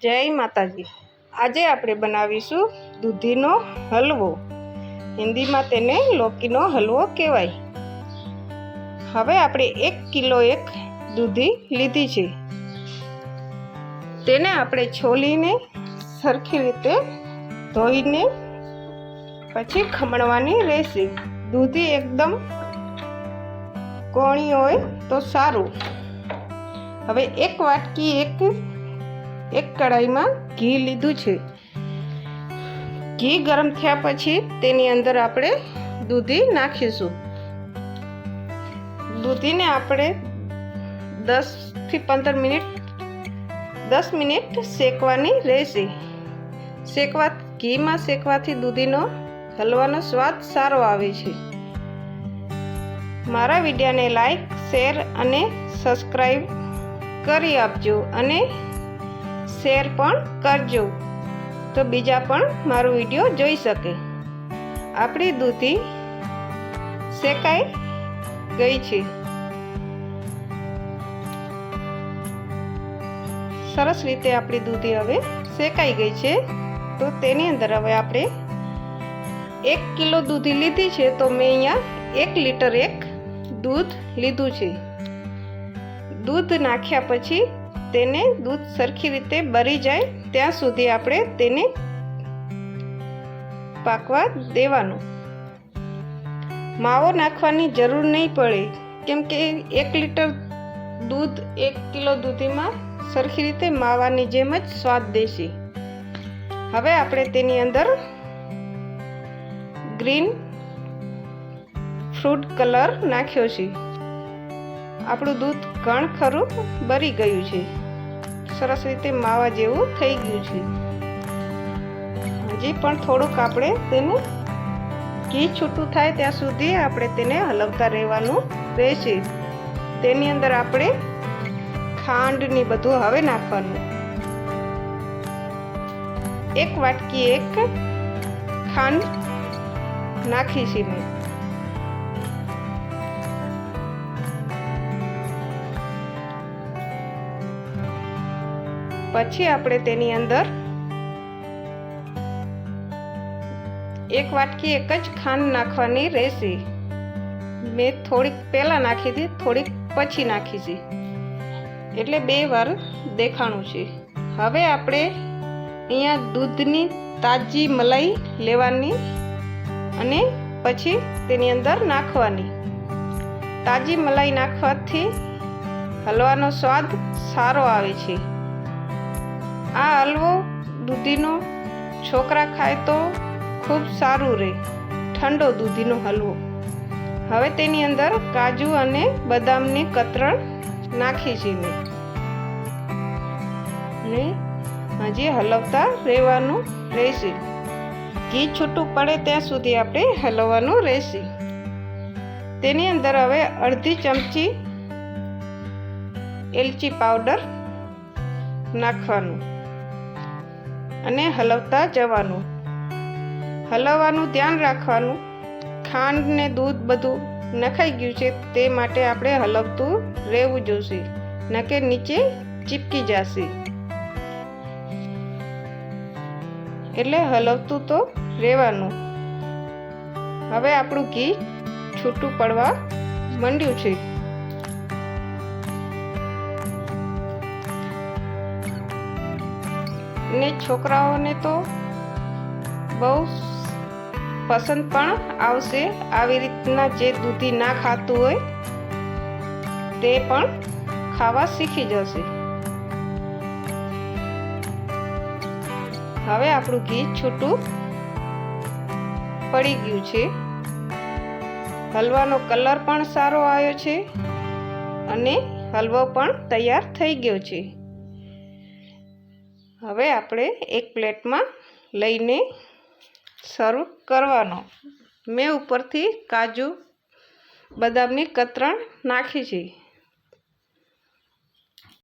જય માતાજી। આજે આપણે બનાવીશું દૂધીનો હલવો। હિન્દીમાં તેને લૌકીનો હલવો કહેવાય। હવે આપણે 1 કિલો દૂધી લીધી છે। તેને આપણે છોલીને સરખી રીતે ધોઈને પછી ખમણવાની રહેશે। દૂધી એકદમ કોણી હોય તો સારું। હવે 1 વાટકી એક કઢાઈમાં ઘી લીધું છે। ઘી ગરમ થયા પછી તેની અંદર આપણે દૂધી નાખીશું। દૂધીને આપણે 10 થી 15 મિનિટ શેકવાની રહેશે। ઘીમાં શેકવાથી દૂધીનો હલવાનો સ્વાદ સારો આવે છે। મારા વિડીયોને લાઈક, શેર અને સબસ્ક્રાઈબ કરી આપજો અને શેર પણ કરજો તો બીજા પણ મારો વિડીયો જોઈ શકે। આપણી દૂધી શેકાઈ ગઈ છે। સરસ રીતે આપણી દૂધી હવે શેકાઈ ગઈ છે। તો તેની અંદર હવે આપણે 1 કિલો દૂધી લીધી છે તો મેં અહીંયા 1 લીટર દૂધ લીધું છે। દૂધ નાખ્યા પછી તેને દૂધ સરખી રીતે બળી જાય ત્યાં સુધી આપણે તેને પાકવા દેવાનું। માવો નાખવાની જરૂર નહીં પડે કેમ કે 1 લીટર દૂધ 1 કિલો દૂધીમાં સરખી રીતે માવાની જેમ જ સ્વાદ દેશે। હવે આપણે તેની અંદર ગ્રીન ફ્રૂટ કલર નાખ્યો છે। આપણું દૂધ ઘણ ખરું બળી ગયું છે। સરસ રીતે માવા જેવું થઈ ગયું છે। હજી પણ થોડુંક આપણે તેને ઘી છૂટું થાય ત્યાં સુધી આપણે તેને હલવતા રહેવાનું રહેશે। તેની અંદર આપણે ખાંડની બધું હવે નાખવાનું। 1 વાટકી ખાંડ નાખી છે મેં। પછી આપણે તેની અંદર 1 વાટકી જ ખાંડ નાખવાની રહેશે। મેં થોડીક પહેલાં નાખી હતી, થોડીક પછી નાખી છે એટલે 2 વાર દેખાણું છે। હવે આપણે અહીંયા દૂધની તાજી મલાઈ લેવાની અને પછી તેની અંદર નાખવાની। તાજી મલાઈ નાખવાથી હલવાનો સ્વાદ સારો આવે છે। આ હલવો દૂધીનો છોકરા ખાય તો ખૂબ સારું રહે, ઠંડો દૂધીનો હલવો। હવે તેની અંદર કાજુ અને બદામની કતરણ નાખી છે મેં અને હજી હલવતા રહેવાનું રહેશે। ઘી છૂટું પડે ત્યાં સુધી આપણે હલવવાનું રહેશે। તેની અંદર હવે અડધી ચમચી એલચી પાવડર નાખવાનું અને હલવતા જવાનું। હલવવાનું ધ્યાન રાખવાનું, ખાંડ ને દૂધ બધું નખાઈ ગયું છે તે માટે આપણે હલવતું રહેવું જોઈશે, નકે નીચે ચીપકી જશે। એટલે હલવતું તો રહેવાનું। હવે આપણું ઘી છૂટું પડવા માંડ્યું છે। ને છોકરાઓને તો બહુ પસંદ પણ આવશે। આવી રીતના જે દૂધી ના ખાતું હોય તે પણ ખાવા શીખી જશે। હવે આપણું ઘી છૂટું પડી ગયું છે। હલવાનો કલર પણ સારો આવ્યો છે અને હલવો પણ તૈયાર થઈ ગયો છે। હવે આપણે એક પ્લેટમાં લઈને સર્વ કરવાનો। મેં ઉપરથી કાજુ બદામની કતરણ નાખી છે।